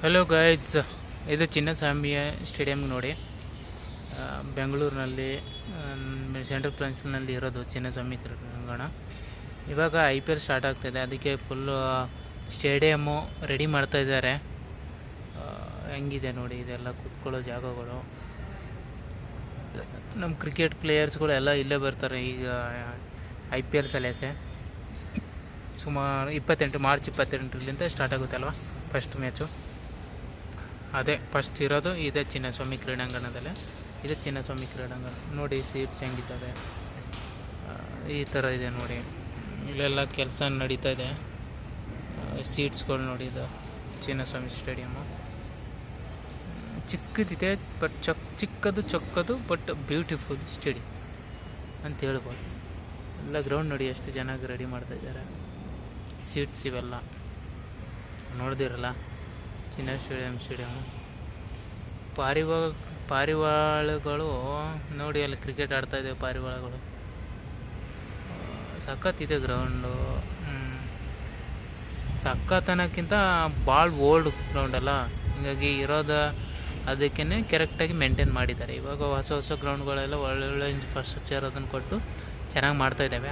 Hello guys, ಇದು ಚಿನ್ನಸ್ವಾಮಿಯ stadium ನೋಡಿ. ಬೆಂಗಳೂರಿನಲ್ಲಿ ಸೆಂಟ್ರಲ್ ಪ್ರಿನ್ಸಿಪಲ್ನಲ್ಲಿ ಇರೋದು ಚಿನ್ನಸ್ವಾಮಿ ಕ್ರೀಡಾಂಗಣ. ಇವಾಗ IPL ಸ್ಟಾರ್ಟ್ ಆಗ್ತಾಯಿದೆ, ಅದಕ್ಕೆ ಫುಲ್ಲು ಸ್ಟೇಡಿಯಮ್ಮು ರೆಡಿ ಮಾಡ್ತಾಯಿದ್ದಾರೆ. ಹೆಂಗಿದೆ ನೋಡಿ, ಇದೆಲ್ಲ ಕೂತ್ಕೊಳ್ಳೋ ಜಾಗಗಳು. ನಮ್ಮ ಕ್ರಿಕೆಟ್ ಪ್ಲೇಯರ್ಸ್ಗಳು ಎಲ್ಲ ಇಲ್ಲೇ ಬರ್ತಾರೆ ಈಗ IPL ಸೆಲೆಕ್ಕೆ. ಸುಮಾರು ಮಾರ್ಚ್ 28ರಿಂದ ಸ್ಟಾರ್ಟ್ ಆಗುತ್ತೆ ಅಲ್ವಾ ಫಸ್ಟ್ ಮ್ಯಾಚು. ಅದೇ ಫಸ್ಟ್ ಇರೋದು ಇದೇ ಚಿನ್ನಸ್ವಾಮಿ ಕ್ರೀಡಾಂಗಣದಲ್ಲೇ. ಇದು ಚಿನ್ನಸ್ವಾಮಿ ಕ್ರೀಡಾಂಗಣ ನೋಡಿ, ಸೀಟ್ಸ್ ಹೆಂಗಿದ್ದಾವೆ ಈ ಥರ ಇದೆ ನೋಡಿ. ಇಲ್ಲೆಲ್ಲ ಕೆಲಸ ನಡೀತಾ ಇದೆ. ಸೀಟ್ಸ್ಗಳು ನೋಡಿ, ಇದು ಚಿನ್ನಸ್ವಾಮಿ ಸ್ಟೇಡಿಯಮ್ಮು ಚಿಕ್ಕದಿದೆ, ಬಟ್ ಚಿಕ್ಕದು ಬಟ್ ಬ್ಯೂಟಿಫುಲ್ ಸ್ಟೇಡಿಯಂ ಅಂತ ಹೇಳ್ಬೋದು. ಎಲ್ಲ ಗ್ರೌಂಡ್ ನೋಡಿ ಎಷ್ಟು ಚೆನ್ನಾಗಿ ರೆಡಿ ಮಾಡ್ತಾಯಿದ್ದಾರೆ. ಸೀಟ್ಸ್ ಇವೆಲ್ಲ ನೋಡ್ದಿರಲ್ಲ, ಚಿನ್ನ ಸ್ಟೇಡಿಯಮ್ಮು. ಪಾರಿವಾಳಗಳು ನೋಡಿ, ಅಲ್ಲಿ ಕ್ರಿಕೆಟ್ ಆಡ್ತಾಯಿದ್ದೇವೆ. ಪಾರಿವಾಳಗಳು ಸಖತ್ತಿದೆ ಗ್ರೌಂಡು. ಸಖತ್ತನಕ್ಕಿಂತ ಭಾಳ ಓಲ್ಡ್ ಗ್ರೌಂಡ್ ಅಲ್ಲ, ಹೀಗಾಗಿ ಅದಕ್ಕೇ ಕರೆಕ್ಟಾಗಿ ಮೇಂಟೈನ್ ಮಾಡಿದ್ದಾರೆ. ಇವಾಗ ಹೊಸ ಗ್ರೌಂಡ್ಗಳೆಲ್ಲ ಒಳ್ಳೊಳ್ಳೆ ಇನ್ಫ್ರಾಸ್ಟ್ರಕ್ಚರ್ ಅದನ್ನು ಕೊಟ್ಟು ಚೆನ್ನಾಗಿ ಮಾಡ್ತಾಯಿದ್ದಾವೆ.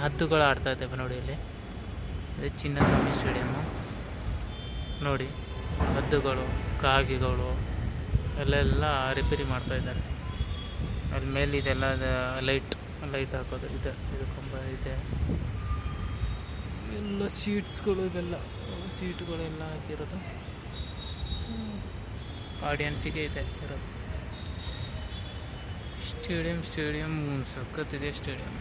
ಹದ್ದುಗಳು ಆಡ್ತಾಯಿದ್ದಾವೆ ನೋಡಿ. ಇಲ್ಲಿ ಇದು ಚಿನ್ನಸ್ವಾಮಿ ಸ್ಟೇಡಿಯಮ್ಮು ನೋಡಿ. ಹದ್ದುಗಳು, ಕಾಗೆಗಳು ಎಲ್ಲ ರಿಪೇರಿ ಮಾಡ್ತಾಯಿದ್ದಾರೆ. ಅಲ್ಲಿ ಮೇಲೆ ಇದೆಲ್ಲ ಲೈಟ್ ಹಾಕೋದು ಇದು ಕಂಬ ಇದೆ. ಎಲ್ಲ ಸೀಟುಗಳೆಲ್ಲ ಹಾಕಿರೋದು ಆಡಿಯನ್ಸಿಗೆ ಇದೆ ಇರೋದು. ಸ್ಟೇಡಿಯಂ ಸಖತ್ತಿದೆ ಸ್ಟೇಡಿಯಂ.